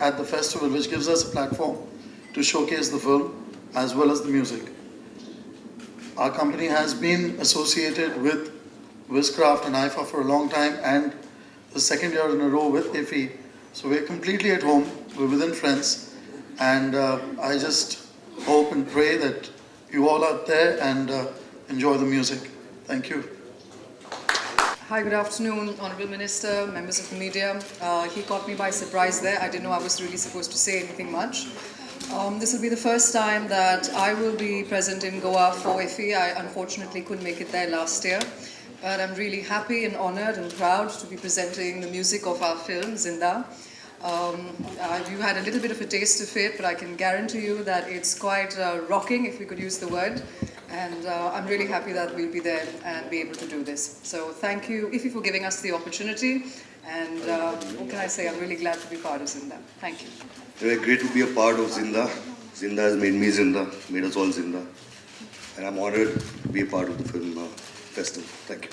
at the festival, which gives us a platform to showcase the film as well as the music. Our company has been associated with Wizcraft and IFFI for a long time, and the second year in a row with IFFI. So we're completely at home, we're within friends, and I just hope and pray that you all out there and enjoy the music. Thank you. Hi, good afternoon, Honourable Minister, members of the media. He caught me by surprise there. I didn't know I was really supposed to say anything much. This will be the first time that I will be present in Goa for IFFI. I unfortunately couldn't make it there last year. But I'm really happy and honoured and proud to be presenting the music of our film, Zinda. You had a little bit of a taste of it, but I can guarantee you that it's quite rocking, if we could use the word. And I'm really happy that we'll be there and be able to do this. So thank you, IFFI, for giving us the opportunity. And what can I say? I'm really glad to be part of Zinda. Thank you. It's great to be a part of Zinda. Zinda has made me Zinda, made us all Zinda. And I'm honored to be a part of the film festival. Thank you.